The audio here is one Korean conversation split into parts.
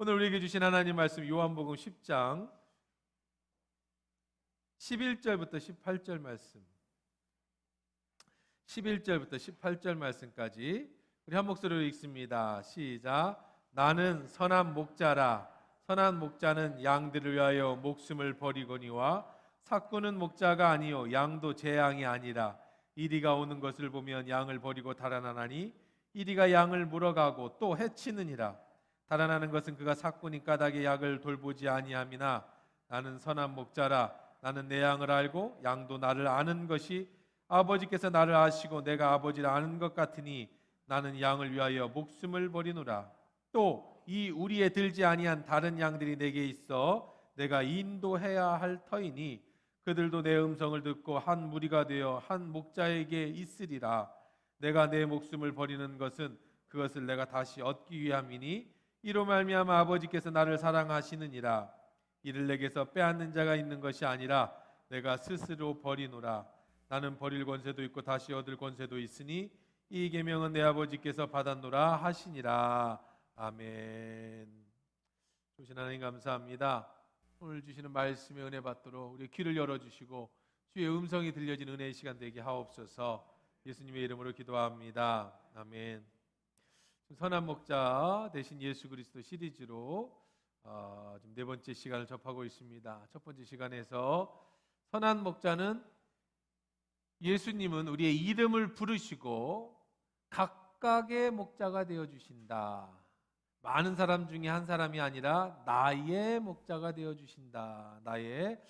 오늘 우리에게 주신 하나님 말씀 요한복음 10장 11절부터 18절 말씀, 11절부터 18절 말씀까지 우리 한 목소리로 읽습니다. 시작. 나는 선한 목자라. 선한 목자는 양들을 위하여 목숨을 버리거니와 삭구는 목자가 아니요 양도 제 양이 아니라 이리가 오는 것을 보면 양을 버리고 달아나나니 이리가 양을 물어가고 또 해치느니라. 달아나는 것은 그가 삭구니 까닭에 양을 돌보지 아니함이나 나는 선한 목자라. 나는 내 양을 알고 양도 나를 아는 것이 아버지께서 나를 아시고 내가 아버지를 아는 것 같으니 나는 양을 위하여 목숨을 버리노라. 또 이 우리에 들지 아니한 다른 양들이 내게 있어 내가 인도해야 할 터이니 그들도 내 음성을 듣고 한 무리가 되어 한 목자에게 있으리라. 내가 내 목숨을 버리는 것은 그것을 내가 다시 얻기 위함이니 이로 말미암아 아버지께서 나를 사랑하시느니라. 이를 내게서 빼앗는 자가 있는 것이 아니라 내가 스스로 버리노라. 나는 버릴 권세도 있고 다시 얻을 권세도 있으니 이 계명은 내 아버지께서 받았노라 하시니라. 아멘. 주신 하나님 감사합니다. 오늘 주시는 말씀에 은혜 받도록 우리 귀를 열어주시고 주의 음성이 들려진 은혜의 시간 되게 하옵소서. 예수님의 이름으로 기도합니다. 아멘. 선한 목자 대신 예수 그리스도 시리즈로 지금 네 번째 시간을 접하고 있습니다. 첫 번째 시간에서 선한 목자는 예수님은 우리의 이름을 부르시고 각각의 목자가 되어주신다. 많은 사람 중에 한 사람이 아니라 나의 목자가 되어주신다. 나의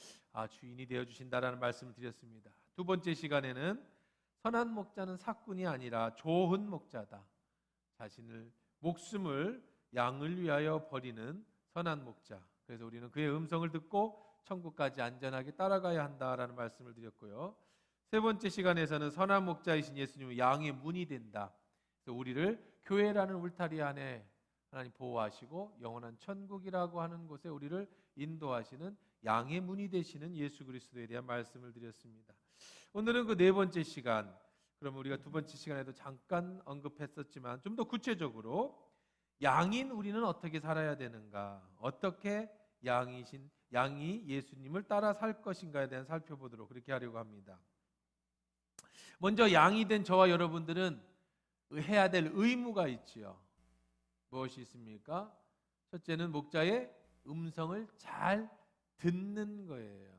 주인이 되어주신다라는 말씀을 드렸습니다. 두 번째 시간에는 선한 목자는 삭군이 아니라 좋은 목자다. 자신을 목숨을 양을 위하여 버리는 선한 목자. 그래서 우리는 그의 음성을 듣고 천국까지 안전하게 따라가야 한다라는 말씀을 드렸고요. 세 번째 시간에서는 선한 목자이신 예수님은 양의 문이 된다. 그래서 우리를 교회라는 울타리 안에 하나님 보호하시고 영원한 천국이라고 하는 곳에 우리를 인도하시는 양의 문이 되시는 예수 그리스도에 대한 말씀을 드렸습니다. 오늘은 그 네 번째 시간, 그러면 우리가 두 번째 시간에도 잠깐 언급했었지만 좀 더 구체적으로 양인 우리는 어떻게 살아야 되는가, 어떻게 양이 예수님을 따라 살 것인가에 대한 살펴보도록 그렇게 하려고 합니다. 먼저 양이 된 저와 여러분들은 해야 될 의무가 있지요. 무엇이 있습니까? 첫째는 목자의 음성을 잘 듣는 거예요.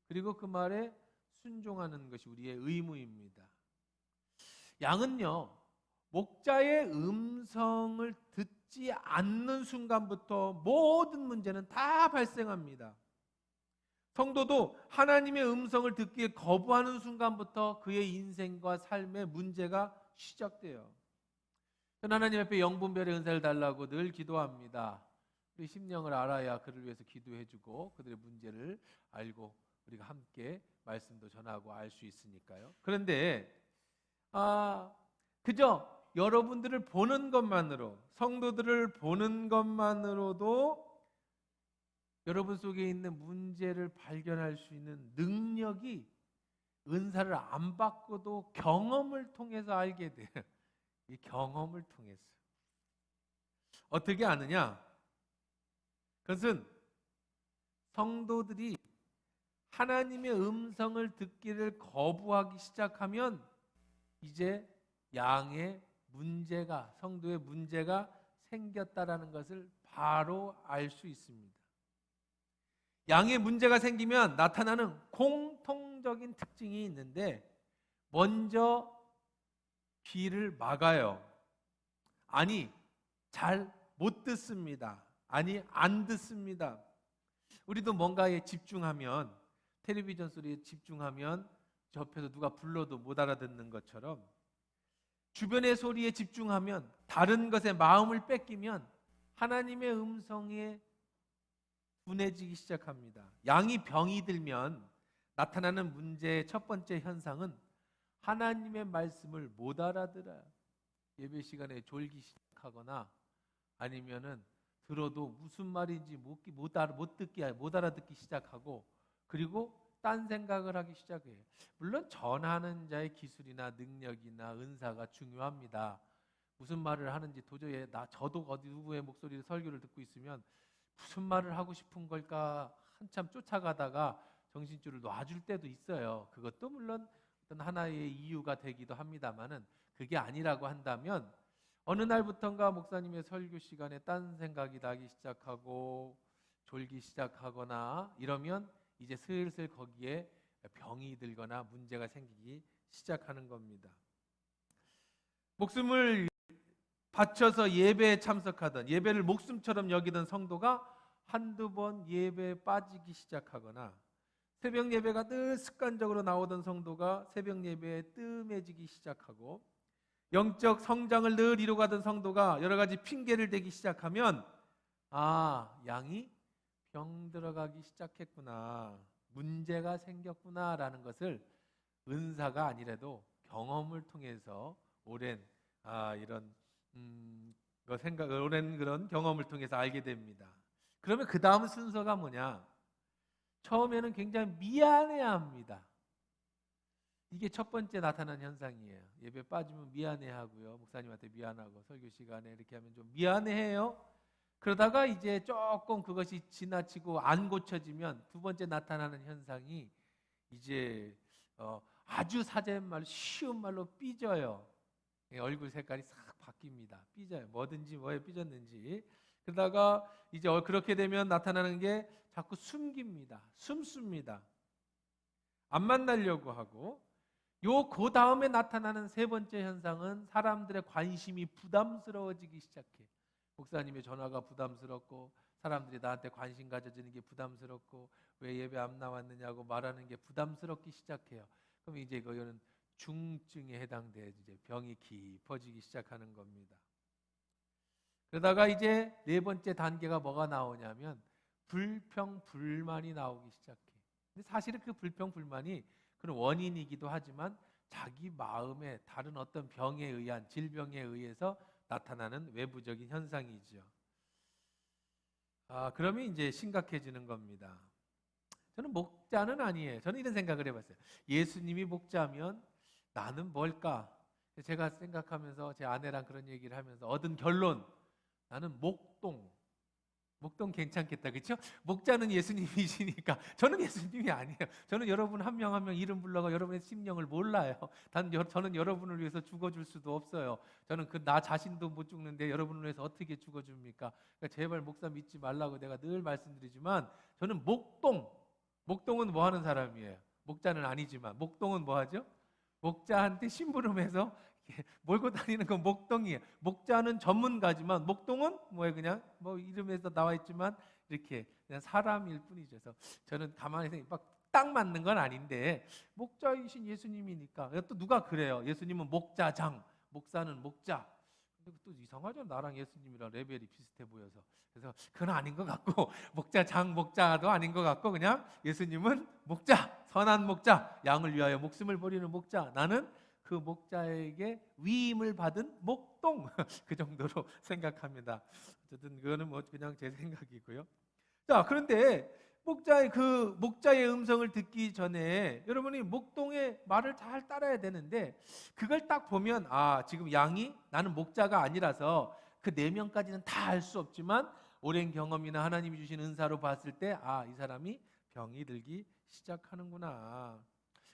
그리고 그 말에 순종하는 것이 우리의 의무입니다. 양은요, 목자의 음성을 듣지 않는 순간부터 모든 문제는 다 발생합니다. 성도도 하나님의 음성을 듣기에 거부하는 순간부터 그의 인생과 삶의 문제가 시작돼요. 저는 하나님 앞에 영분별의 은사를 달라고 늘 기도합니다. 우리 심령을 알아야 그를 위해서 기도해주고 그들의 문제를 알고 우리가 함께 말씀도 전하고 알 수 있으니까요. 그런데 그저 여러분들을 보는 것만으로, 성도들을 보는 것만으로도 여러분 속에 있는 문제를 발견할 수 있는 능력이 은사를 안 받고도 경험을 통해서 알게 돼요. 이 경험을 통해서. 어떻게 아느냐? 그것은 성도들이 하나님의 음성을 듣기를 거부하기 시작하면 이제 양의 문제가, 성도의 문제가 생겼다라는 것을 바로 알 수 있습니다. 양의 문제가 생기면 나타나는 공통적인 특징이 있는데, 먼저 귀를 막아요. 아니, 잘 못 듣습니다. 아니, 안 듣습니다. 우리도 뭔가에 집중하면, 텔레비전 소리에 집중하면 저 옆에서 누가 불러도 못 알아듣는 것처럼 주변의 소리에 집중하면, 다른 것에 마음을 뺏기면 하나님의 음성에 둔해지기 시작합니다. 양이 병이 들면 나타나는 문제의 첫 번째 현상은 하나님의 말씀을 못 알아들어요. 예배 시간에 졸기 시작하거나 아니면은 들어도 무슨 말인지 못 알아듣기 시작하고, 그리고 딴 생각을 하기 시작해요. 물론 전하는 자의 기술이나 능력이나 은사가 중요합니다. 무슨 말을 하는지 도저히 저도 어디 누구의 목소리를 설교를 듣고 있으면 무슨 말을 하고 싶은 걸까 한참 쫓아가다가 정신줄을 놔줄 때도 있어요. 그것도 물론 어떤 하나의 이유가 되기도 합니다만은 그게 아니라고 한다면 어느 날부턴가 목사님의 설교 시간에 딴 생각이 나기 시작하고 졸기 시작하거나 이러면 이제 슬슬 거기에 병이 들거나 문제가 생기기 시작하는 겁니다. 목숨을 바쳐서 예배에 참석하던, 예배를 목숨처럼 여기던 성도가 한두 번 예배에 빠지기 시작하거나, 새벽 예배가 늘 습관적으로 나오던 성도가 새벽 예배에 뜸해지기 시작하고, 영적 성장을 늘 이루가던 성도가 여러 가지 핑계를 대기 시작하면 양이 병 들어가기 시작했구나, 문제가 생겼구나라는 것을 은사가 아니라도 경험을 통해서 오랜 오랜 그런 경험을 통해서 알게 됩니다. 그러면 그 다음 순서가 뭐냐? 처음에는 굉장히 미안해합니다. 이게 첫 번째 나타난 현상이에요. 예배 빠지면 미안해하고요. 목사님한테 미안하고 설교 시간에 이렇게 하면 좀 미안해해요. 그러다가 이제 조금 그것이 지나치고 안 고쳐지면 두 번째 나타나는 현상이 이제 아주 사제인 말로 쉬운 말로 삐져요. 얼굴 색깔이 싹 바뀝니다. 삐져요. 뭐든지 뭐에 삐졌는지. 그러다가 이제 그렇게 되면 나타나는 게 자꾸 숨깁니다. 숨습니다. 안 만나려고 하고, 그 다음에 나타나는 세 번째 현상은 사람들의 관심이 부담스러워지기 시작해. 목사님의 전화가 부담스럽고, 사람들이 나한테 관심 가져주는 게 부담스럽고, 왜 예배 안 나왔느냐고 말하는 게 부담스럽기 시작해요. 그럼 이제 그거는 중증에 해당돼 이제 병이 깊어지기 시작하는 겁니다. 그러다가 이제 네 번째 단계가 뭐가 나오냐면 불평, 불만이 나오기 시작해. 근데 사실은 그 불평, 불만이 그런 원인이기도 하지만 자기 마음에 다른 어떤 병에 의한, 질병에 의해서 나타나는 외부적인 현상이죠. 그러면 이제 심각해지는 겁니다. 저는 목자는 아니에요. 저는 이런 생각을 해봤어요. 예수님이 목자면 나는 뭘까? 제가 생각하면서 제 아내랑 그런 얘기를 하면서 얻은 결론, 나는 목동 괜찮겠다, 그렇죠? 목자는 예수님이시니까. 저는 예수님이 아니에요. 저는 여러분 한 명 한 명 이름 불러가 여러분의 심령을 몰라요. 저는 여러분을 위해서 죽어줄 수도 없어요. 저는 나 자신도 못 죽는데 여러분을 위해서 어떻게 죽어줍니까? 그러니까 제발 목사 믿지 말라고 내가 늘 말씀드리지만, 저는 목동은 뭐 하는 사람이에요? 목자는 아니지만 목동은 뭐 하죠? 목자한테 심부름해서 몰고 다니는 건 목동이에요. 목자는 전문가지만 목동은 뭐예요? 그냥 뭐 이름에서 나와 있지만 이렇게 그냥 사람일 뿐이죠. 그래서 저는 가만히 생각, 딱 맞는 건 아닌데 목자이신 예수님이니까. 또 누가 그래요? 예수님은 목자장, 목사는 목자. 근데 또 이상하죠. 나랑 예수님이랑 레벨이 비슷해 보여서. 그래서 그건 아닌 것 같고, 목자장, 목자도 아닌 것 같고, 그냥 예수님은 목자, 선한 목자, 양을 위하여 목숨을 버리는 목자. 나는 그 목자에게 위임을 받은 목동, 그 정도로 생각합니다. 어쨌든 그거는 뭐 그냥 제 생각이고요. 자, 그런데 목자의 음성을 듣기 전에 여러분이 목동의 말을 잘 따라야 되는데, 그걸 딱 보면 지금 양이, 나는 목자가 아니라서 그 4명까지는 다 알 수 없지만 오랜 경험이나 하나님이 주신 은사로 봤을 때 이 사람이 병이 들기 시작하는구나.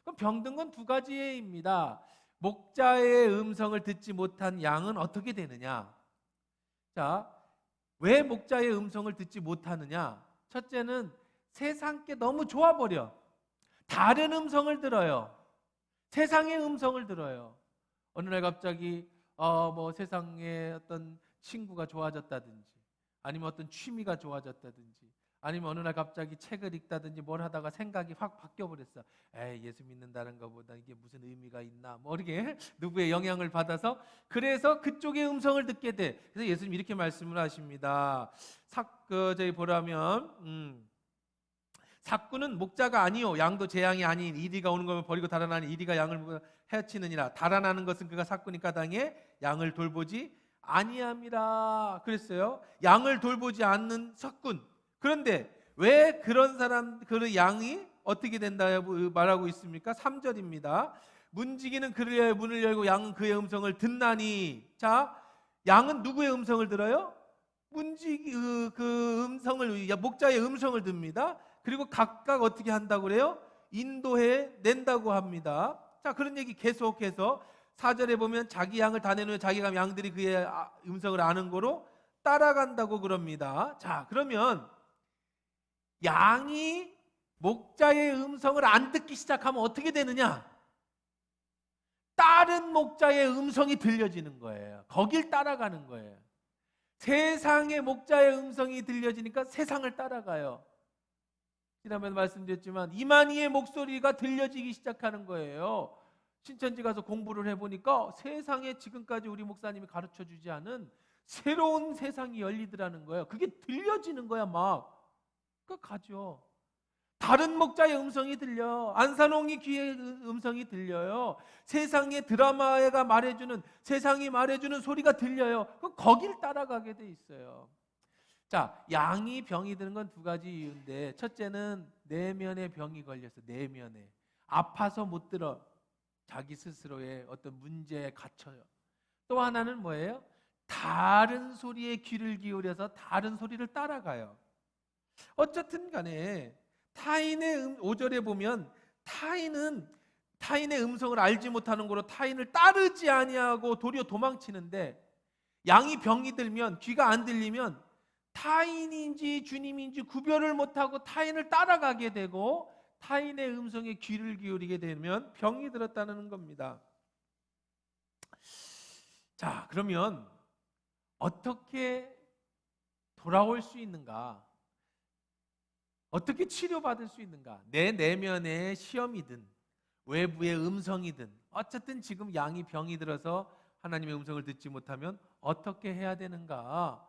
그럼 병든 건 두 가지입니다. 목자의 음성을 듣지 못한 양은 어떻게 되느냐? 자, 왜 목자의 음성을 듣지 못하느냐? 첫째는 세상께 너무 좋아버려. 다른 음성을 들어요. 세상의 음성을 들어요. 어느 날 갑자기 뭐 세상에 어떤 친구가 좋아졌다든지, 아니면 어떤 취미가 좋아졌다든지, 아니면 어느 날 갑자기 책을 읽다든지 뭘 하다가 생각이 확 바뀌어버렸어. 예수 믿는다는 것보다 이게 무슨 의미가 있나, 뭐 이렇게 누구의 영향을 받아서, 그래서 그쪽의 음성을 듣게 돼. 그래서 예수님 이렇게 말씀을 하십니다. 저희 보라면 삭구는 목자가 아니요 양도 제 양이 아닌 이리가 오는 것을 버리고 달아나니 이리가 양을 해치느니라. 달아나는 것은 그가 삭구니까 당해 양을 돌보지 아니함이라 그랬어요. 양을 돌보지 않는 삭군. 그런데 왜 그런 그 양이 어떻게 된다고 말하고 있습니까? 3절입니다. 문지기는 그를 위하여 문을 열고 양은 그의 음성을 듣나니. 자, 양은 누구의 음성을 들어요? 그 음성을, 목자의 음성을 듭니다. 그리고 각각 어떻게 한다고 그래요? 인도해 낸다고 합니다. 자, 그런 얘기 계속해서 4절에 보면 자기 양을 다 내놓으면 자기가 양들이 그의 음성을 아는 거로 따라간다고 그럽니다. 자, 그러면 양이 목자의 음성을 안 듣기 시작하면 어떻게 되느냐? 다른 목자의 음성이 들려지는 거예요. 거길 따라가는 거예요. 세상의 목자의 음성이 들려지니까 세상을 따라가요. 지난번에 말씀드렸지만 이만희의 목소리가 들려지기 시작하는 거예요. 신천지 가서 공부를 해보니까 세상에 지금까지 우리 목사님이 가르쳐주지 않은 새로운 세상이 열리더라는 거예요. 그게 들려지는 거야 막. 그 가죠. 다른 목자의 음성이 들려. 안산홍이 귀의 음성이 들려요. 세상의 드라마가 말해주는, 세상이 말해주는 소리가 들려요. 거길 따라가게 돼 있어요. 자, 양이 병이 드는 건 두 가지 이유인데, 첫째는 내면에 병이 걸려서, 내면에 아파서 못 들어. 자기 스스로의 어떤 문제에 갇혀요. 또 하나는 뭐예요? 다른 소리에 귀를 기울여서 다른 소리를 따라가요. 어쨌든 간에 타인의 5절에 보면 타인의 음성을 알지 못하는 거로 타인을 따르지 아니하고 도리어 도망치는데, 양이 병이 들면, 귀가 안 들리면 타인인지 주님인지 구별을 못하고 타인을 따라가게 되고, 타인의 음성에 귀를 기울이게 되면 병이 들었다는 겁니다. 자, 그러면 어떻게 돌아올 수 있는가? 어떻게 치료받을 수 있는가? 내 내면의 시험이든 외부의 음성이든, 어쨌든 지금 양이 병이 들어서 하나님의 음성을 듣지 못하면 어떻게 해야 되는가?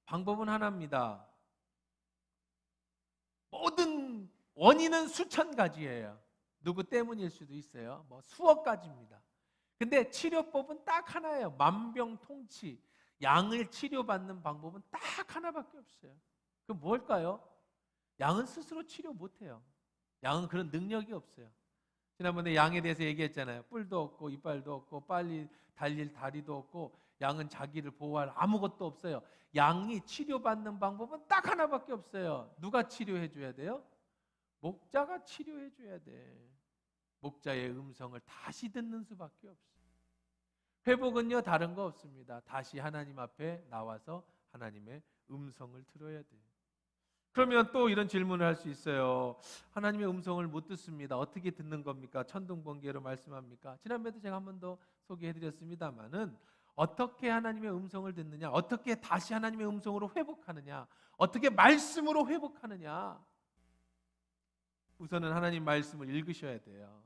방법은 하나입니다. 모든 원인은 수천 가지예요. 누구 때문일 수도 있어요. 수억 가지입니다. 근데 치료법은 딱 하나예요. 만병통치. 양을 치료받는 방법은 딱 하나밖에 없어요. 그 뭘까요? 양은 스스로 치료 못해요. 양은 그런 능력이 없어요. 지난번에 양에 대해서 얘기했잖아요. 뿔도 없고 이빨도 없고 빨리 달릴 다리도 없고, 양은 자기를 보호할 아무것도 없어요. 양이 치료받는 방법은 딱 하나밖에 없어요. 누가 치료해 줘야 돼요? 목자가 치료해 줘야 돼. 목자의 음성을 다시 듣는 수밖에 없어요. 회복은요, 다른 거 없습니다. 다시 하나님 앞에 나와서 하나님의 음성을 들어야 돼요. 그러면 또 이런 질문을 할 수 있어요. 하나님의 음성을 못 듣습니다. 어떻게 듣는 겁니까? 천둥번개로 말씀합니까? 지난번에도 제가 한 번 더 소개해드렸습니다만은, 어떻게 하나님의 음성을 듣느냐, 어떻게 다시 하나님의 음성으로 회복하느냐, 어떻게 말씀으로 회복하느냐. 우선은 하나님 말씀을 읽으셔야 돼요.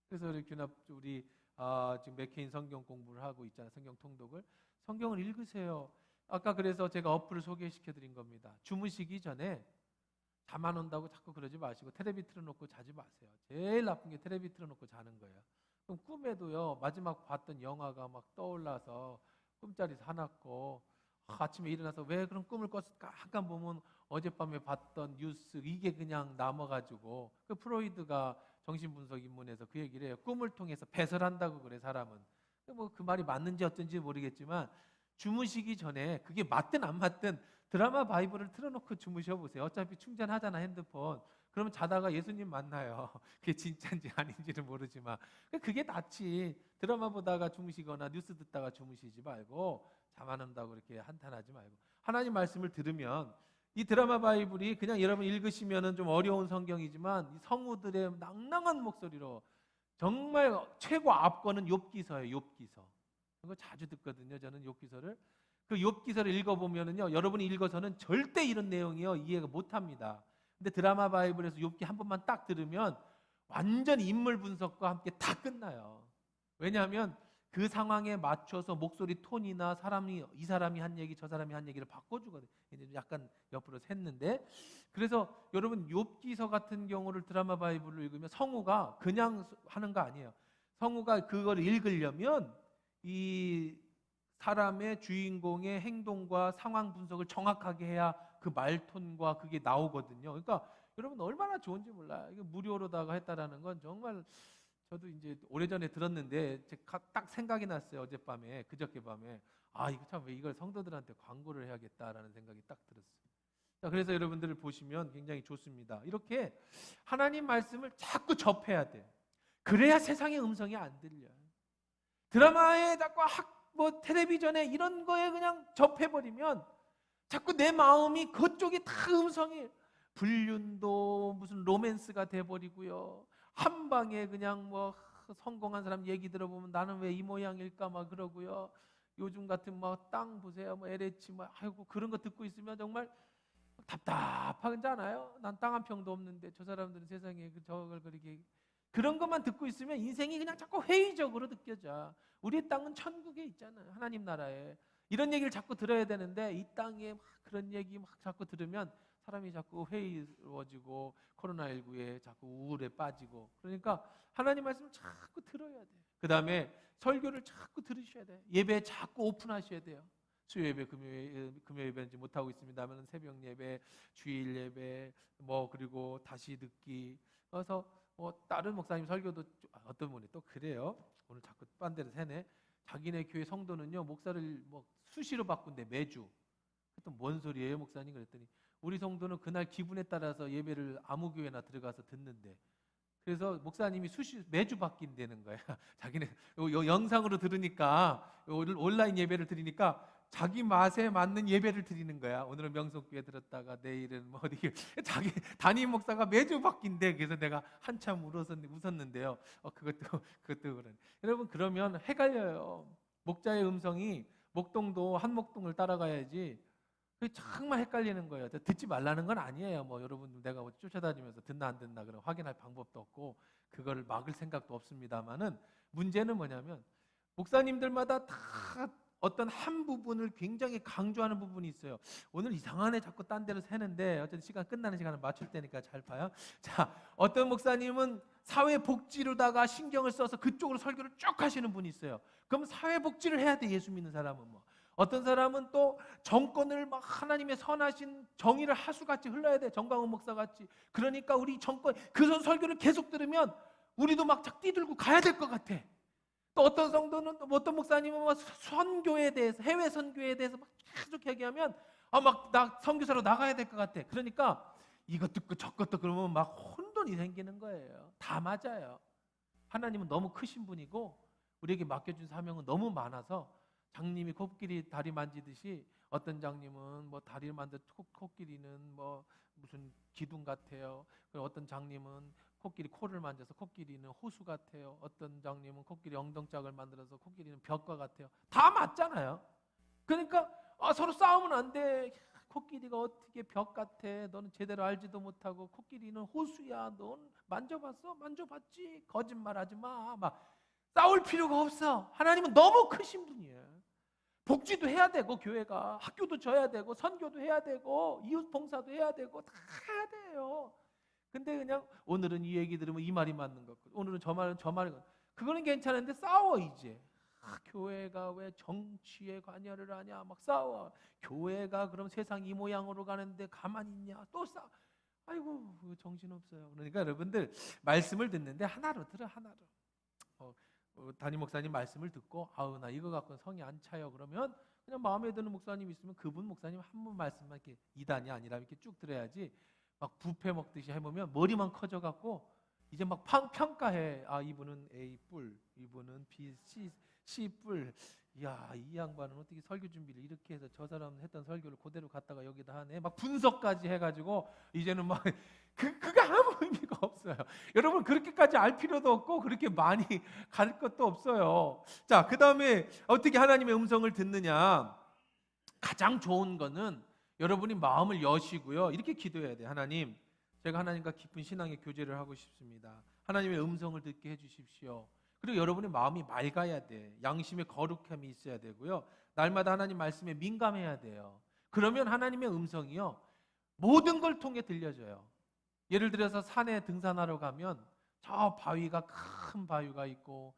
그래서 우리 지금 맥케인 성경 공부를 하고 있잖아요. 성경 통독을. 성경을 읽으세요. 아까 그래서 제가 어플을 소개시켜 드린 겁니다. 주무시기 전에 잠 안 온다고 자꾸 그러지 마시고 텔레비 틀어놓고 자지 마세요. 제일 나쁜 게 텔레비 틀어놓고 자는 거예요. 그럼 꿈에도요, 마지막 봤던 영화가 막 떠올라서 꿈자리 사납고, 아침에 일어나서 왜 그런 꿈을 꿨을까 잠깐 보면 어젯밤에 봤던 뉴스 이게 그냥 남아가지고, 그 프로이드가 정신분석 입문에서 그 얘기를 해요. 꿈을 통해서 배설한다고 그래, 사람은. 그 말이 맞는지 어쩐지 모르겠지만, 주무시기 전에 그게 맞든 안 맞든 드라마 바이블을 틀어놓고 주무셔 보세요. 어차피 충전하잖아, 핸드폰. 그러면 자다가 예수님 만나요. 그게 진짜인지 아닌지는 모르지만 그게 낫지. 드라마 보다가 주무시거나 뉴스 듣다가 주무시지 말고, 잠 안 온다고 그렇게 한탄하지 말고 하나님 말씀을 들으면, 이 드라마 바이블이 그냥 여러분 읽으시면은 좀 어려운 성경이지만, 이 성우들의 낭낭한 목소리로, 정말 최고 압권은 욥기서예요. 욥기서. 그거 자주 듣거든요. 저는 욥기서를. 그 욥기서를 읽어보면은요, 여러분이 읽어서는 절대 이런 내용이요 이해가 못합니다. 근데 드라마 바이블에서 욥기 한 번만 딱 들으면 완전 인물 분석과 함께 다 끝나요. 왜냐하면 그 상황에 맞춰서 목소리 톤이나 이 사람이 한 얘기 저 사람이 한 얘기를 바꿔주거든요. 약간 옆으로 샜는데, 그래서 여러분 욥기서 같은 경우를 드라마 바이블로 읽으면 성우가 그냥 하는 거 아니에요. 성우가 그걸 읽으려면 이 사람의 주인공의 행동과 상황 분석을 정확하게 해야 그 말톤과 그게 나오거든요. 그러니까 여러분 얼마나 좋은지 몰라요. 이게 무료로다가 했다라는 건 정말, 저도 이제 오래전에 들었는데 딱 생각이 났어요. 어젯밤에, 그저께 밤에. 아, 이거 참 왜 이걸 성도들한테 광고를 해야겠다라는 생각이 딱 들었어요. 자, 그래서 여러분들을 보시면 굉장히 좋습니다. 이렇게 하나님 말씀을 자꾸 접해야 돼. 그래야 세상의 음성이 안 들려요. 드라마에 자꾸 뭐 텔레비전에 이런 거에 그냥 접해버리면 자꾸 내 마음이 그쪽이 다 음성이, 불륜도 무슨 로맨스가 돼버리고요. 한 방에 그냥 뭐 성공한 사람 얘기 들어보면 나는 왜 이 모양일까 막 그러고요. 요즘 같은 뭐 땅 보세요, 뭐 LH 뭐 아이고 그런 거 듣고 있으면 정말 답답하잖아요. 난 땅 한 평도 없는데 저 사람들은 세상에 저걸 그렇게, 그런 것만 듣고 있으면 인생이 그냥 자꾸 회의적으로 느껴져. 우리 땅은 천국에 있잖아요. 하나님 나라에. 이런 얘기를 자꾸 들어야 되는데 이 땅에 막 그런 얘기 막 자꾸 들으면 사람이 자꾸 회의로워지고 코로나19에 자꾸 우울에 빠지고. 그러니까 하나님 말씀을 자꾸 들어야 돼. 그 다음에 설교를 자꾸 들으셔야 돼. 예배 자꾸 오픈하셔야 돼요. 수요 예배, 금요 예배인지 못하고 있습니다면 새벽 예배, 주일 예배, 뭐 그리고 다시 듣기. 그래서 뭐 다른 목사님 설교도 어떤 분이 또 그래요. 오늘 자꾸 딴데를 새네. 자기네 교회 성도는요 목사를 뭐 수시로 바꾼대 매주. 그랬더니 뭔 소리예요 목사님? 그랬더니 우리 성도는 그날 기분에 따라서 예배를 아무 교회나 들어가서 듣는데, 그래서 목사님이 매주 바뀐다는 거야. 자기네 영상으로 들으니까, 온라인 예배를 드리니까 자기 맛에 맞는 예배를 드리는 거야. 오늘은 명석교회 들었다가 내일은 뭐 어디, 자기 담임 목사가 매주 바뀐대. 그래서 내가 한참 웃었는데요. 그것도 그런. 여러분 그러면 헷갈려요. 목자의 음성이 목동도 한 목동을 따라가야지. 그게 정말 헷갈리는 거예요. 듣지 말라는 건 아니에요. 뭐 여러분 내가 쫓아다니면서 듣나 안 듣나 그런 확인할 방법도 없고 그거를 막을 생각도 없습니다만은, 문제는 뭐냐면 목사님들마다 다 어떤 한 부분을 굉장히 강조하는 부분이 있어요. 오늘 이상하네 자꾸 딴 데로 새는데 어쨌든 시간 끝나는 시간을 맞출 때니까 잘 봐요. 자, 어떤 목사님은 사회복지로다가 신경을 써서 그쪽으로 설교를 쭉 하시는 분이 있어요. 그럼 사회복지를 해야 돼, 예수 믿는 사람은. 뭐 어떤 사람은 또 정권을 막 하나님의 선하신 정의를 하수같이 흘러야 돼, 정광훈 목사같이. 그러니까 우리 정권 그 설교를 계속 들으면 우리도 막 뛰들고 가야 될 것 같아. 또 어떤 성도는, 또 어떤 목사님은 막 선교에 대해서, 해외 선교에 대해서 막 계속 얘기하면 막 나 선교사로 나가야 될 것 같아. 그러니까 이것 듣고 저것 듣고 그러면 막 혼돈이 생기는 거예요. 다 맞아요. 하나님은 너무 크신 분이고 우리에게 맡겨준 사명은 너무 많아서, 장님이 코끼리 다리 만지듯이 어떤 장님은 뭐 다리를 만져 코끼리는 뭐 무슨 기둥 같아요. 그리고 어떤 장님은 코끼리 코를 만져서 코끼리는 호수 같아요. 어떤 장님은 코끼리 엉덩짝을 만들어서 코끼리는 벽과 같아요. 다 맞잖아요. 그러니까 서로 싸우면 안 돼. 코끼리가 어떻게 벽 같아? 너는 제대로 알지도 못하고, 코끼리는 호수야. 넌 만져봤어? 만져봤지? 거짓말하지 마. 막 싸울 필요가 없어. 하나님은 너무 크신 분이에요. 복지도 해야 되고, 교회가 학교도 져야 되고, 선교도 해야 되고, 이웃 봉사도 해야 되고, 다 해야 돼요. 근데 그냥 오늘은 이 얘기 들으면 이 말이 맞는 것 같고, 오늘은 저 말은 저 말이, 그거는 괜찮은데 싸워 이제. 교회가 왜 정치에 관여를 하냐, 막 싸워. 교회가 그럼 세상 이 모양으로 가는데 가만히 있냐, 또 싸워. 아이고 정신없어요. 그러니까 여러분들 말씀을 듣는데 하나로 들어, 하나로. 담임 목사님 말씀을 듣고 아우 나 이거 갖고는 성이 안 차요. 그러면 그냥 마음에 드는 목사님 있으면 그분 목사님 한 분 말씀만 이렇게 2단이 아니라 이렇게 쭉 들어야지, 막 뷔페 먹듯이 해보면 머리만 커져 갖고 이제 막 평가해. 아 이분은 A 뿔, 이분은 B, C 뿔. 야, 이 양반은 어떻게 설교 준비를 이렇게 해서 저 사람 했던 설교를 그대로 갖다가 여기다 하네. 막 분석까지 해가지고 이제는 막 그게 아무 의미가 없어요. 여러분 그렇게까지 알 필요도 없고 그렇게 많이 갈 것도 없어요. 자, 그 다음에 어떻게 하나님의 음성을 듣느냐? 가장 좋은 거는 여러분이 마음을 여시고요. 이렇게 기도해야 돼요. 하나님, 제가 하나님과 깊은 신앙의 교제를 하고 싶습니다. 하나님의 음성을 듣게 해주십시오. 그리고 여러분의 마음이 맑아야 돼. 양심의 거룩함이 있어야 되고요. 날마다 하나님 말씀에 민감해야 돼요. 그러면 하나님의 음성이요, 모든 걸 통해 들려져요. 예를 들어서 산에 등산하러 가면 저 바위가, 큰 바위가 있고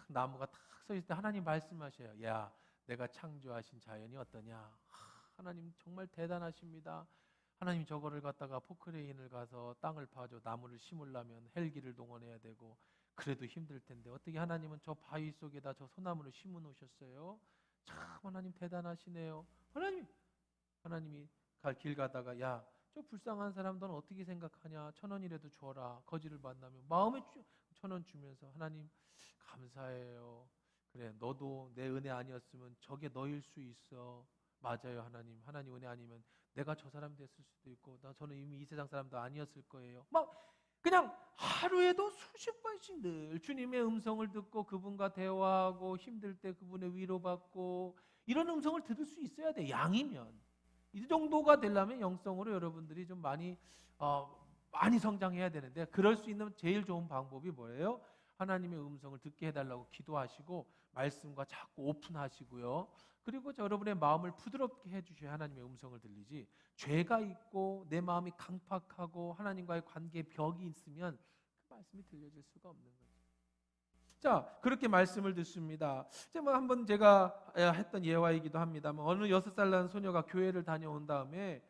나무가 탁 서 있을 때 하나님 말씀하셔요. 야, 내가 창조하신 자연이 어떠냐? 하나님 정말 대단하십니다. 하나님 저거를 갖다가 포크레인을 가서 땅을 파줘 나무를 심으려면 헬기를 동원해야 되고 그래도 힘들 텐데 어떻게 하나님은 저 바위 속에다 저 소나무를 심어 놓으셨어요? 참 하나님 대단하시네요. 하나님이 길 가다가 야, 저 불쌍한 사람 넌 어떻게 생각하냐? 1,000원이라도 줘라. 거지를 만나면 마음에 1,000원 주면서 하나님 감사해요. 그래, 너도 내 은혜 아니었으면 저게 너일 수 있어. 맞아요, 하나님. 하나님 은혜 아니면 내가 저 사람 됐을 수도 있고, 저는 이미 이 세상 사람도 아니었을 거예요. 막 그냥 하루에도 수십 번씩 늘 주님의 음성을 듣고 그분과 대화하고 힘들 때 그분의 위로받고 이런 음성을 들을 수 있어야 돼. 양이면 이 정도가 되려면 영성으로 여러분들이 좀 많이 성장해야 되는데, 그럴 수 있는 제일 좋은 방법이 뭐예요? 하나님의 음성을 듣게 해달라고 기도하시고 말씀과 자꾸 오픈하시고요. 그리고 여러분의 마음을 부드럽게 해주셔야 하나님의 음성을 들리지, 죄가 있고 내 마음이 강팍하고 하나님과의 관계에 벽이 있으면 그 말씀이 들려질 수가 없는 거죠. 자, 그렇게 말씀을 듣습니다. 한번 제가 했던 예화이기도 합니다만, 어느 6살 난 소녀가 교회를 다녀온 다음에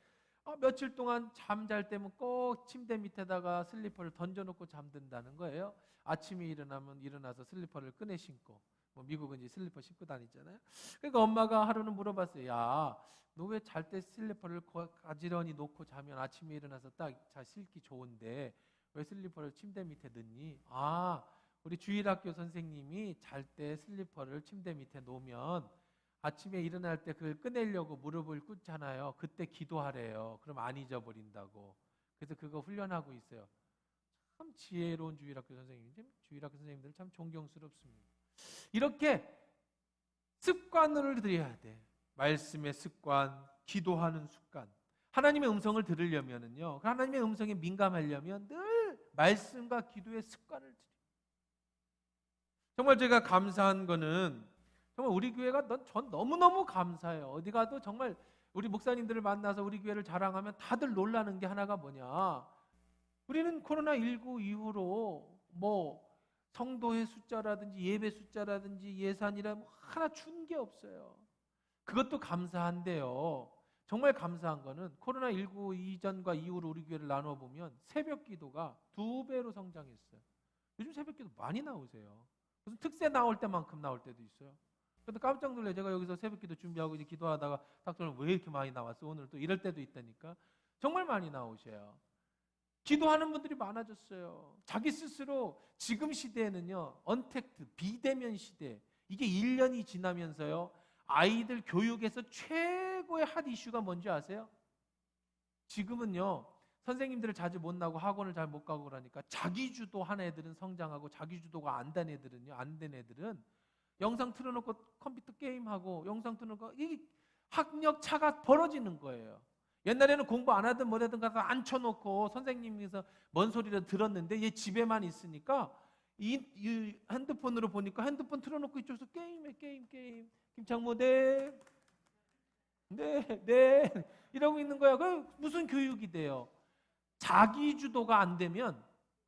며칠 동안 잠잘 때면 꼭 침대 밑에다가 슬리퍼를 던져놓고 잠든다는 거예요. 아침에 일어나면 일어나서 슬리퍼를 꺼내 신고, 미국은 이제 슬리퍼 신고 다니잖아요. 그러니까 엄마가 하루는 물어봤어요. 야, 너 왜 잘 때 슬리퍼를 가지런히 놓고 자면 아침에 일어나서 딱 잘 신기 좋은데 왜 슬리퍼를 침대 밑에 넣니? 우리 주일학교 선생님이 잘 때 슬리퍼를 침대 밑에 놓으면 아침에 일어날 때 그걸 꺼내려고 무릎을 꿇잖아요. 그때 기도하래요. 그럼 안 잊어버린다고. 그래서 그거 훈련하고 있어요. 참 지혜로운 주일학교 선생님들. 주일학교 선생님들 참 존경스럽습니다. 이렇게 습관을 들여야 돼. 말씀의 습관, 기도하는 습관. 하나님의 음성을 들으려면은요, 하나님의 음성에 민감하려면 늘 말씀과 기도의 습관을 들여요. 정말 제가 감사한 거는, 정말 우리 교회가 전 너무너무 감사해요. 어디 가도 정말 우리 목사님들을 만나서 우리 교회를 자랑하면 다들 놀라는 게 하나가 뭐냐, 우리는 코로나19 이후로 성도의 숫자라든지 예배 숫자라든지 예산이라 하나 준 게 없어요. 그것도 감사한데요, 정말 감사한 거는 코로나19 이전과 이후로 우리 교회를 나눠보면 새벽 기도가 2배로 성장했어요. 요즘 새벽 기도 많이 나오세요. 무슨 특세 나올 때만큼 나올 때도 있어요. 근데 깜짝 놀라요. 제가 여기서 새벽 기도 준비하고 이제 기도하다가 딱 들으면 왜 이렇게 많이 나왔어? 오늘 또 이럴 때도 있다니까. 정말 많이 나오셔요. 기도하는 분들이 많아졌어요. 자기 스스로 지금 시대에는요, 언택트, 비대면 시대, 이게 1년이 지나면서요, 아이들 교육에서 최고의 핫 이슈가 뭔지 아세요? 지금은요, 선생님들을 자주 못 나고 학원을 잘 못 가고 그러니까 자기주도 한 애들은 성장하고 자기주도가 안 된 애들은 영상 틀어놓고 컴퓨터 게임하고 영상 틀어놓고 이 학력 차가 벌어지는 거예요. 옛날에는 공부 안 하든 뭐라든 가서 앉혀놓고 선생님께서 뭔 소리를 들었는데 얘 집에만 있으니까 이 핸드폰으로 보니까 핸드폰 틀어놓고 이쪽에서 게임 김창모 네 이러고 있는 거야. 그 무슨 교육이 돼요? 자기 주도가 안 되면,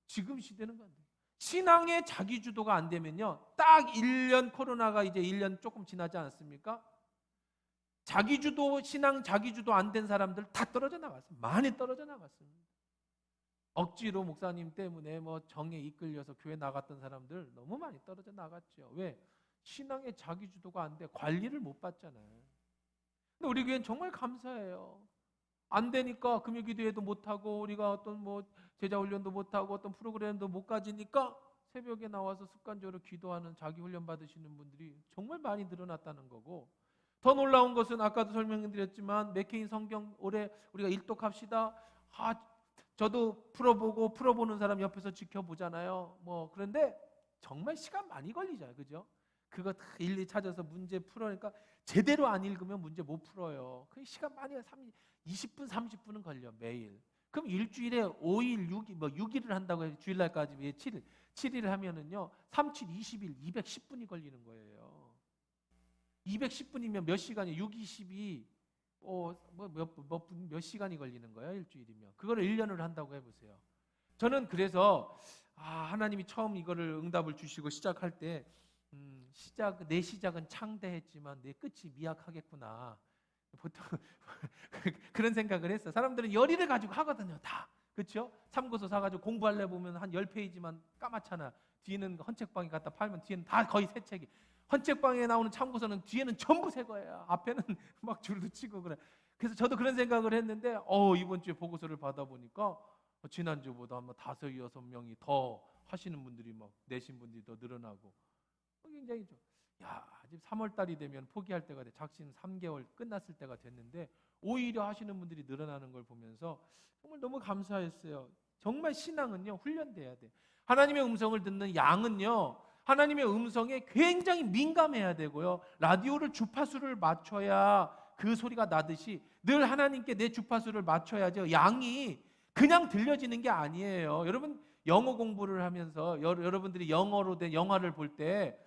지금 시대는 안 돼요. 신앙의 자기 주도가 안 되면요, 딱 1년, 코로나가 이제 1년 조금 지나지 않았습니까? 자기 주도, 신앙 자기 주도 안 된 사람들 다 떨어져 나갔습니다. 많이 떨어져 나갔습니다. 억지로 목사님 때문에 정에 이끌려서 교회 나갔던 사람들 너무 많이 떨어져 나갔죠. 왜? 신앙의 자기 주도가 안 돼. 관리를 못 받잖아요. 근데 우리 교회는 정말 감사해요. 안 되니까 금요기도회도 못하고 우리가 어떤 제자 훈련도 못하고 어떤 프로그램도 못 가지니까 새벽에 나와서 습관적으로 기도하는 자기 훈련 받으시는 분들이 정말 많이 늘어났다는 거고, 더 놀라운 것은 아까도 설명드렸지만 맥케인 성경 올해 우리가 일독합시다. 저도 풀어보는 사람 옆에서 지켜보잖아요. 그런데 정말 시간 많이 걸리잖아요. 그죠? 그거 다 일일이 찾아서 문제 풀으니까 제대로 안 읽으면 문제 못 풀어요. 그 시간 많이 20분, 30분은 걸려 매일. 그럼 일주일에 5일, 6일을 한다고 해서 주일날까지 7일 하면은요, 3, 7, 20일, 210분이 걸리는 거예요. 210분이면 몇 시간이에요? 6, 22, 몇 시간이 걸리는 거예요, 일주일이면. 그거를 1년을 한다고 해보세요. 저는 그래서 하나님이 처음 이거를 응답을 주시고 시작할 때 내 시작은 창대했지만 내 끝이 미약하겠구나. 보통 그런 생각을 했어요. 사람들은 열의를 가지고 하거든요, 다. 그렇죠? 참고서 사가지고 공부하려 보면 한 10페이지만 까맣잖아. 뒤는 헌책방에 갖다 팔면 뒤에는 다 거의 새 책이. 헌책방에 나오는 참고서는 뒤에는 전부 새 거예요. 앞에는 막 줄도 치고 그래. 그래서 저도 그런 생각을 했는데 이번 주에 보고서를 받아보니까 지난주보다 아마 5, 6명이 더 하시는 분들이 막 내신 분들이 더 늘어나고 굉장히 아직 3월 달이 되면 포기할 때가 돼. 작심 3개월 끝났을 때가 됐는데 오히려 하시는 분들이 늘어나는 걸 보면서 정말 너무 감사했어요. 정말 신앙은요 훈련돼야 돼. 하나님의 음성을 듣는 양은요 하나님의 음성에 굉장히 민감해야 되고요. 라디오를 주파수를 맞춰야 그 소리가 나듯이 늘 하나님께 내 주파수를 맞춰야죠. 양이 그냥 들려지는 게 아니에요. 여러분 영어 공부를 하면서 여러분들이 영어로 된 영화를 볼 때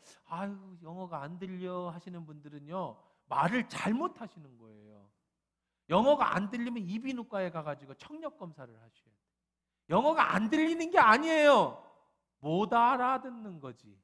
영어가 안 들려 하시는 분들은요 말을 잘못 하시는 거예요. 영어가 안 들리면 이비인후과에 가가지고 청력 검사를 하셔야 돼요. 영어가 안 들리는 게 아니에요. 못 알아듣는 거지.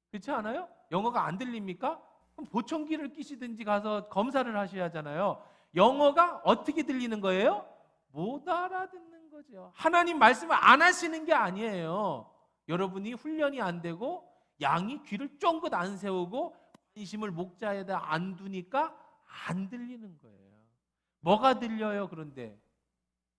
그렇지 않아요? 영어가 안 들립니까? 그럼 보청기를 끼시든지 가서 검사를 하셔야 하잖아요. 영어가 어떻게 들리는 거예요? 못 알아듣는 거죠. 하나님 말씀을 안 하시는 게 아니에요. 여러분이 훈련이 안 되고 양이 귀를 쫑긋 안 세우고 관심을 목자에다 안 두니까 안 들리는 거예요. 뭐가 들려요? 그런데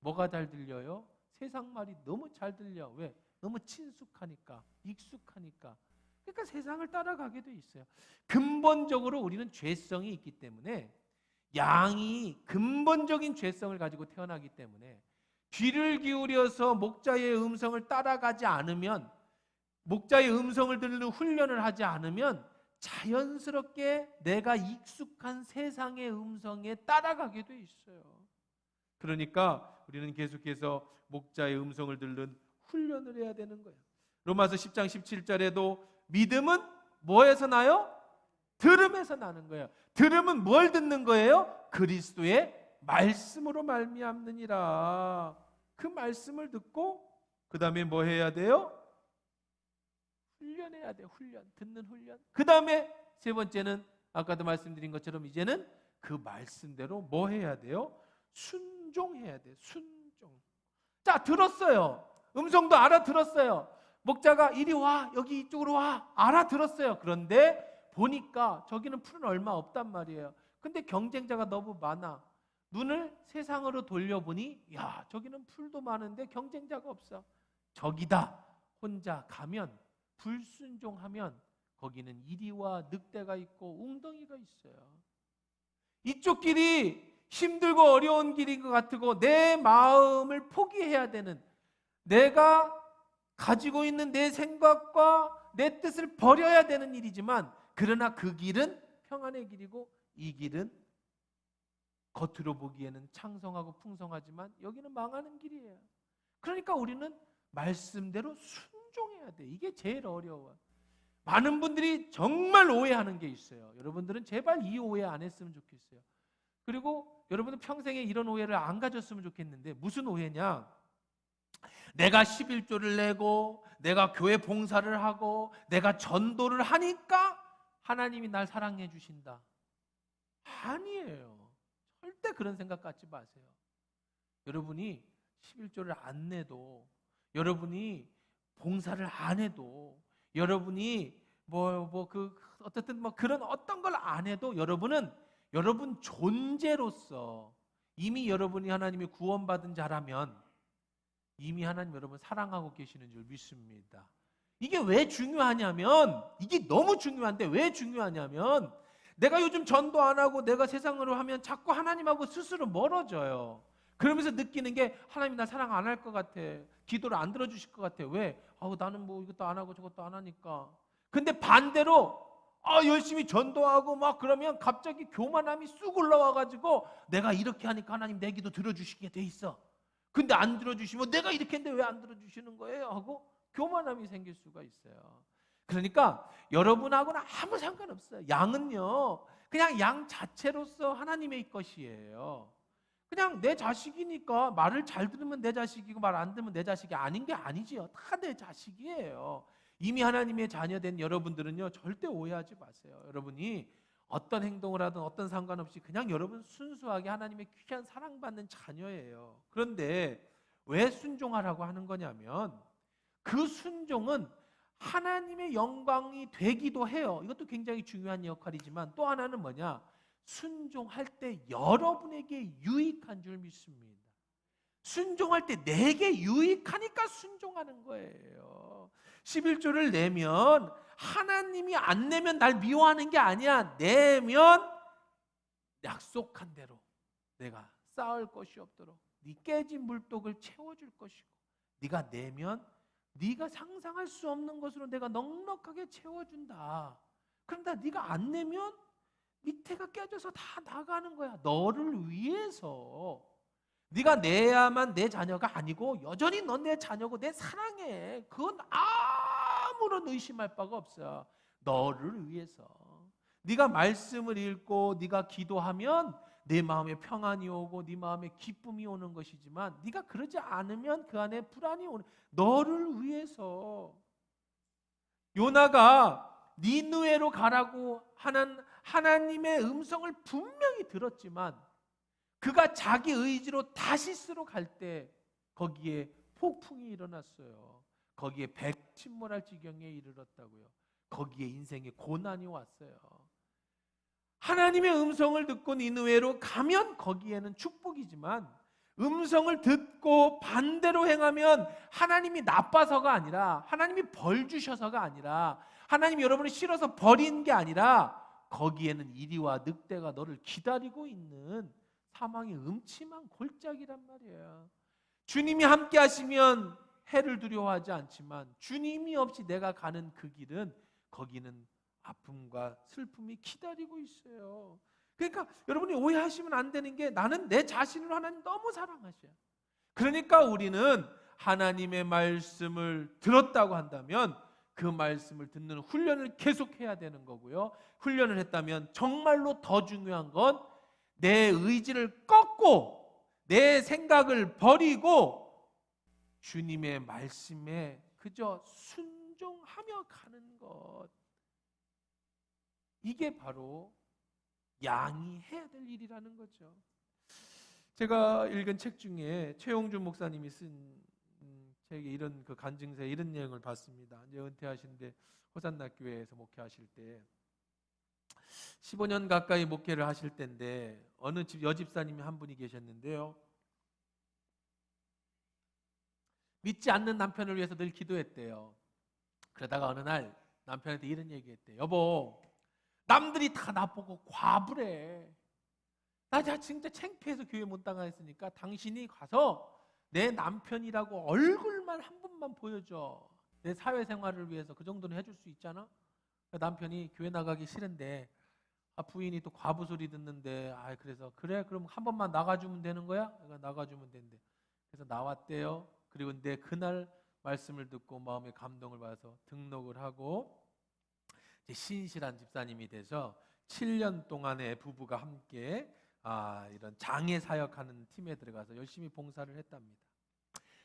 뭐가 잘 들려요? 세상 말이 너무 잘 들려. 왜? 너무 친숙하니까, 익숙하니까. 그러니까 세상을 따라가게 돼 있어요. 근본적으로 우리는 죄성이 있기 때문에 양이 근본적인 죄성을 가지고 태어나기 때문에 귀를 기울여서 목자의 음성을 따라가지 않으면, 목자의 음성을 듣는 훈련을 하지 않으면 자연스럽게 내가 익숙한 세상의 음성에 따라가게 돼 있어요. 그러니까 우리는 계속해서 목자의 음성을 듣는 훈련을 해야 되는 거예요. 로마서 10장 17절에도 믿음은 뭐에서 나요? 들음에서 나는 거예요. 들음은 뭘 듣는 거예요? 그리스도의 말씀으로 말미암느니라. 그 말씀을 듣고 그 다음에 뭐 해야 돼요? 훈련해야 돼요. 듣는 훈련. 그 다음에 세 번째는 아까도 말씀드린 것처럼 이제는 그 말씀대로 뭐 해야 돼요? 순종해야 돼요. 순종. 자, 들었어요. 음성도 알아들었어요. 목자가 이리 와, 여기 이쪽으로 와, 알아들었어요. 그런데 보니까 저기는 풀은 얼마 없단 말이에요. 근데 경쟁자가 너무 많아. 눈을 세상으로 돌려보니 저기는 풀도 많은데 경쟁자가 없어. 저기다. 혼자 가면, 불순종하면 거기는 이리와 늑대가 있고 웅덩이가 있어요. 이쪽 길이 힘들고 어려운 길인 것 같고 내 마음을 포기해야 되는, 내가 가지고 있는 내 생각과 내 뜻을 버려야 되는 일이지만, 그러나 그 길은 평안의 길이고 이 길은 겉으로 보기에는 창성하고 풍성하지만 여기는 망하는 길이에요. 그러니까 우리는 말씀대로 순종해야 돼. 이게 제일 어려워. 많은 분들이 정말 오해하는 게 있어요. 여러분들은 제발 이 오해 안 했으면 좋겠어요. 그리고 여러분은 평생에 이런 오해를 안 가졌으면 좋겠는데, 무슨 오해냐? 내가 11조를 내고 내가 교회 봉사를 하고 내가 전도를 하니까 하나님이 날 사랑해 주신다. 아니에요. 절대 그런 생각 갖지 마세요. 여러분이 11조를 안 내도, 여러분이 봉사를 안 해도, 여러분이 어쨌든 그런 어떤 걸 안 해도 여러분은 여러분 존재로서 이미 여러분이 하나님의 구원받은 자라면 이미 하나님 여러분 사랑하고 계시는 줄 믿습니다. 이게 왜 중요하냐면, 이게 너무 중요한데 왜 중요하냐면, 내가 요즘 전도 안 하고 내가 세상으로 하면 자꾸 하나님하고 스스로 멀어져요. 그러면서 느끼는 게 하나님이 나 사랑 안 할 것 같아. 기도를 안 들어주실 것 같아. 왜? 나는 이것도 안 하고 저것도 안 하니까. 근데 반대로 열심히 전도하고 막 그러면 갑자기 교만함이 쑥 올라와가지고 내가 이렇게 하니까 하나님 내 기도 들어주시게 돼 있어. 근데 안 들어주시면 내가 이렇게 했는데 왜 안 들어주시는 거예요? 하고 교만함이 생길 수가 있어요. 그러니까 여러분하고는 아무 상관없어요. 양은요 그냥 양 자체로서 하나님의 것이에요. 그냥 내 자식이니까 말을 잘 들으면 내 자식이고 말 안 들으면 내 자식이 아닌 게 아니지요. 다 내 자식이에요. 이미 하나님의 자녀된 여러분들은요 절대 오해하지 마세요. 여러분이 어떤 행동을 하든 어떤 상관없이 그냥 여러분 순수하게 하나님의 귀한 사랑받는 자녀예요. 그런데 왜 순종하라고 하는 거냐면, 그 순종은 하나님의 영광이 되기도 해요. 이것도 굉장히 중요한 역할이지만 또 하나는 뭐냐? 순종할 때 여러분에게 유익한 줄 믿습니다. 순종할 때 내게 유익하니까 순종하는 거예요. 11조를 내면 하나님이 안 내면 날 미워하는 게 아니야. 내면 약속한 대로 내가 쌓을 것이 없도록 네 깨진 물독을 채워줄 것이고, 네가 내면 네가 상상할 수 없는 것으로 내가 넉넉하게 채워준다. 그런데 네가 안 내면 밑에가 깨져서 다 나가는 거야. 너를 위해서. 네가 내야만 내 자녀가 아니고 여전히 넌 내 자녀고 내 사랑해. 그건 아무런 의심할 바가 없어. 너를 위해서. 네가 말씀을 읽고 네가 기도하면 내 마음에 평안이 오고 네 마음에 기쁨이 오는 것이지만, 네가 그러지 않으면 그 안에 불안이 오는, 너를 위해서. 요나가 니느웨로 가라고 하는 하나님의 음성을 분명히 들었지만 그가 자기 의지로 다시스로 갈 때 거기에 폭풍이 일어났어요. 거기에 백침몰할 지경에 이르렀다고요. 거기에 인생의 고난이 왔어요. 하나님의 음성을 듣고 니느웨로 가면 거기에는 축복이지만, 음성을 듣고 반대로 행하면 하나님이 나빠서가 아니라, 하나님이 벌 주셔서가 아니라, 하나님이 여러분을 싫어서 버린 게 아니라 거기에는 이리와 늑대가 너를 기다리고 있는 사망의 음침한 골짜기란 말이에요. 주님이 함께 하시면 해를 두려워하지 않지만 주님이 없이 내가 가는 그 길은, 거기는 아픔과 슬픔이 기다리고 있어요. 그러니까 여러분이 오해하시면 안 되는 게, 나는 내 자신을 하나님 너무 사랑하셔요. 그러니까 우리는 하나님의 말씀을 들었다고 한다면 그 말씀을 듣는 훈련을 계속해야 되는 거고요. 훈련을 했다면 정말로 더 중요한 건 내 의지를 꺾고 내 생각을 버리고 주님의 말씀에 그저 순종하며 가는 것. 이게 바로 양이 해야 될 일이라는 거죠. 제가 읽은 책 중에 최용준 목사님이 쓴 책에 이런 그 간증서에 이런 내용을 봤습니다. 이제 은퇴하신데 호산나 교회에서 목회하실 때 15년 가까이 목회를 하실 때인데 어느 집 여집사님이 한 분이 계셨는데요. 믿지 않는 남편을 위해서 늘 기도했대요. 그러다가 어느 날 남편한테 이런 얘기했대요. 여보, 남들이 다 나보고 과부래. 나 진짜 창피해서 교회 못 나가겠으니까 당신이 가서 내 남편이라고 얼굴만 한 번만 보여줘. 내 사회생활을 위해서 그 정도는 해줄 수 있잖아. 남편이 교회 나가기 싫은데 부인이 또 과부 소리 듣는데 그래서 그래 그럼 한 번만 나가주면 되는 거야? 내가 나가주면 된대. 그래서 나왔대요. 그리고 근데 그날 말씀을 듣고 마음의 감동을 받아서 등록을 하고 신실한 집사님이 돼서 7년 동안의 부부가 함께 이런 장애 사역하는 팀에 들어가서 열심히 봉사를 했답니다.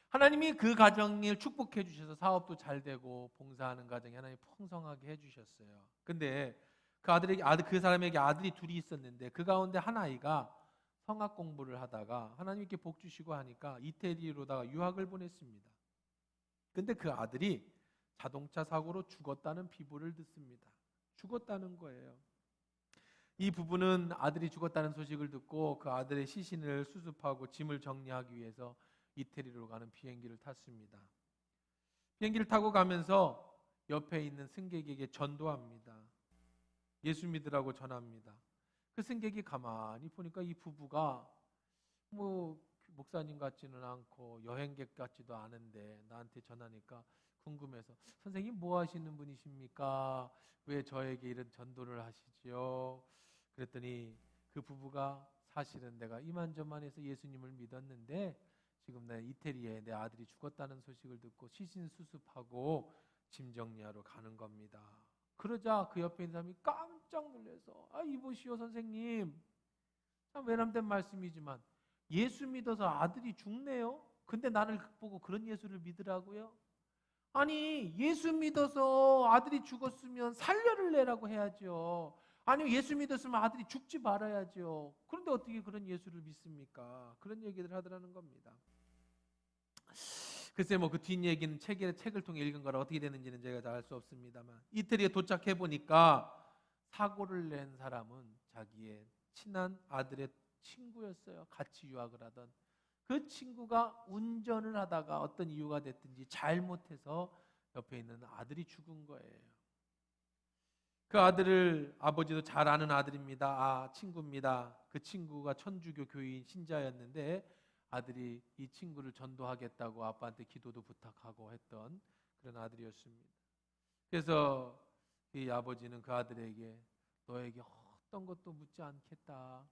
하나님이 그 가정을 축복해 주셔서 사업도 잘 되고 봉사하는 가정이 하나님 풍성하게 해주셨어요. 근데 그 사람에게 아들이 둘이 있었는데 그 가운데 한 아이가 성악 공부를 하다가 하나님께 복 주시고 하니까 이태리로다가 유학을 보냈습니다. 근데 그 아들이 자동차 사고로 죽었다는 비보를 듣습니다. 죽었다는 거예요. 이 부부는 아들이 죽었다는 소식을 듣고 그 아들의 시신을 수습하고 짐을 정리하기 위해서 이태리로 가는 비행기를 탔습니다. 비행기를 타고 가면서 옆에 있는 승객에게 전도합니다. 예수 믿으라고 전합니다. 그 승객이 가만히 보니까 이 부부가 목사님 같지는 않고 여행객 같지도 않은데 나한테 전하니까 궁금해서, 선생님 뭐 하시는 분이십니까? 왜 저에게 이런 전도를 하시지요? 그랬더니 그 부부가, 사실은 내가 이만저만해서 예수님을 믿었는데 지금 내 이태리에 내 아들이 죽었다는 소식을 듣고 시신 수습하고 짐 정리하러 가는 겁니다. 그러자 그 옆에 있는 사람이 깜짝 놀라서, 이보시오 선생님, 참 외람된 말씀이지만 예수 믿어서 아들이 죽네요. 근데 나를 보고 그런 예수를 믿으라고요? 아니, 예수 믿어서 아들이 죽었으면 살려를 내라고 해야죠. 아니면 예수 믿었으면 아들이 죽지 말아야죠. 그런데 어떻게 그런 예수를 믿습니까? 그런 얘기를 하더라는 겁니다. 글쎄 뭐 그 뒷얘기는 책을 통해 읽은 거라 어떻게 되는지는 제가 잘 알 수 없습니다만, 이태리에 도착해 보니까 사고를 낸 사람은 자기의 친한 아들의 친구였어요. 같이 유학을 하던 그 친구가 운전을 하다가 어떤 이유가 됐든지 잘못해서 옆에 있는 아들이 죽은 거예요. 그 아들을 아버지도 잘 아는 아들입니다. 친구입니다. 그 친구가 천주교 교인 신자였는데 아들이 이 친구를 전도하겠다고 아빠한테 기도도 부탁하고 했던 그런 아들이었습니다. 그래서 이 아버지는 그 아들에게 너에게 어떤 것도 묻지 않겠다.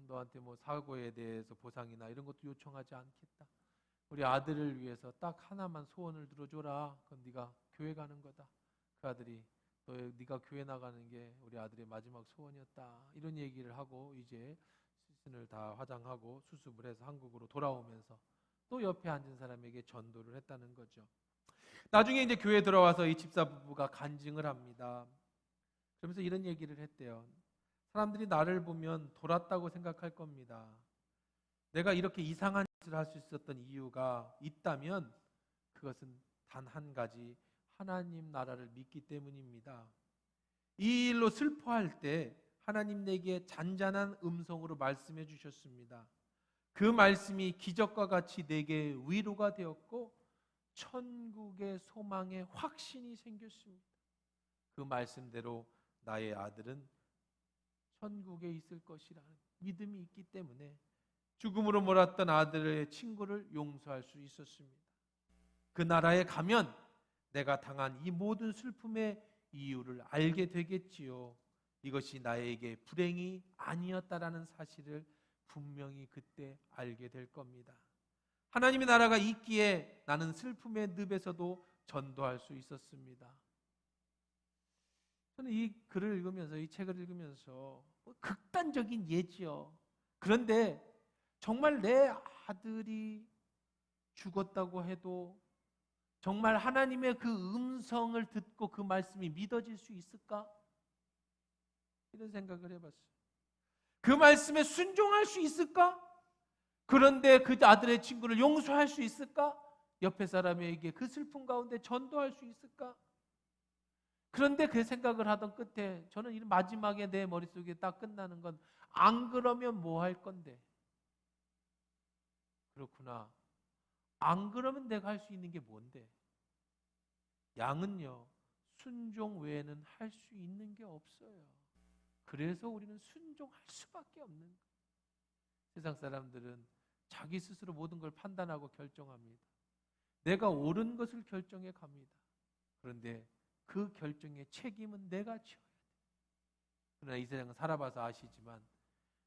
너한테 뭐 사고에 대해서 보상이나 이런 것도 요청하지 않겠다. 우리 아들을 위해서 딱 하나만 소원을 들어줘라. 그건 네가 교회 가는 거다. 그 아들이 네가 교회 나가는 게 우리 아들의 마지막 소원이었다. 이런 얘기를 하고 이제 시신을 다 화장하고 수습을 해서 한국으로 돌아오면서 또 옆에 앉은 사람에게 전도를 했다는 거죠. 나중에 이제 교회에 들어와서 이 집사 부부가 간증을 합니다. 그러면서 이런 얘기를 했대요. 사람들이 나를 보면 돌았다고 생각할 겁니다. 내가 이렇게 이상한 짓을 할 수 있었던 이유가 있다면 그것은 단 한 가지, 하나님 나라를 믿기 때문입니다. 이 일로 슬퍼할 때 하나님 내게 잔잔한 음성으로 말씀해 주셨습니다. 그 말씀이 기적과 같이 내게 위로가 되었고 천국의 소망에 확신이 생겼습니다. 그 말씀대로 나의 아들은 천국에 있을 것이라는 믿음이 있기 때문에 죽음으로 몰았던 아들의 친구를 용서할 수 있었습니다. 그 나라에 가면 내가 당한 이 모든 슬픔의 이유를 알게 되겠지요. 이것이 나에게 불행이 아니었다라는 사실을 분명히 그때 알게 될 겁니다. 하나님의 나라가 있기에 나는 슬픔의 늪에서도 전도할 수 있었습니다. 저는 이 글을 읽으면서, 이 책을 읽으면서 극단적인 예지요. 그런데 정말 내 아들이 죽었다고 해도 정말 하나님의 그 음성을 듣고 그 말씀이 믿어질 수 있을까? 이런 생각을 해봤어요. 그 말씀에 순종할 수 있을까? 그런데 그 아들의 친구를 용서할 수 있을까? 옆에 사람에게 그 슬픔 가운데 전도할 수 있을까? 그런데 그 생각을 하던 끝에 저는 이 마지막에 내 머릿속에 딱 끝나는 건 안 그러면 뭐 할 건데? 그렇구나. 안 그러면 내가 할 수 있는 게 뭔데? 양은요, 순종 외에는 할 수 있는 게 없어요. 그래서 우리는 순종할 수밖에 없는 거예요. 세상 사람들은 자기 스스로 모든 걸 판단하고 결정합니다. 내가 옳은 것을 결정해 갑니다. 그런데 그 결정의 책임은 내가 지어야 돼요. 그러나 이 세상은 살아봐서 아시지만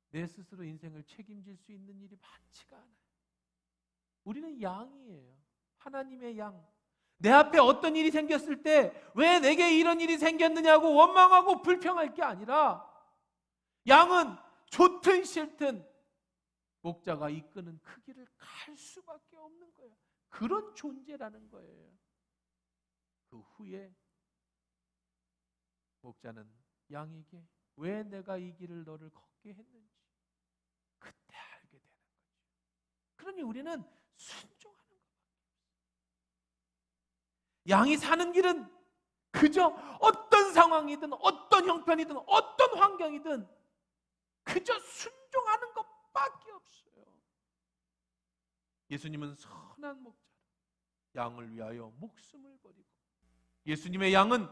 내 스스로 인생을 책임질 수 있는 일이 많지가 않아요. 우리는 양이에요. 하나님의 양. 내 앞에 어떤 일이 생겼을 때 왜 내게 이런 일이 생겼느냐고 원망하고 불평할 게 아니라 양은 좋든 싫든 목자가 이끄는 그 길을 갈 수밖에 없는 거예요. 그런 존재라는 거예요. 그 후에 목자는 양에게 왜 내가 이 길을 너를 걷게 했는지 그때 알게 되는 거죠. 그러니 우리는 순종하는 거예요. 양이 사는 길은 그저 어떤 상황이든 어떤 형편이든 어떤 환경이든 그저 순종하는 것밖에 없어요. 예수님은 선한 목자로 양을 위하여 목숨을 버리고 예수님의 양은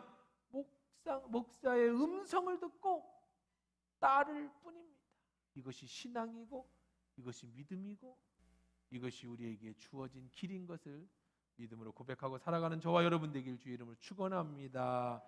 목사의 음성을 듣고 따를 뿐입니다. 이것이 신앙이고 이것이 믿음이고 이것이 우리에게 주어진 길인 것을 믿음으로 고백하고 살아가는 저와 여러분 되길 주의 이름으로 축원합니다.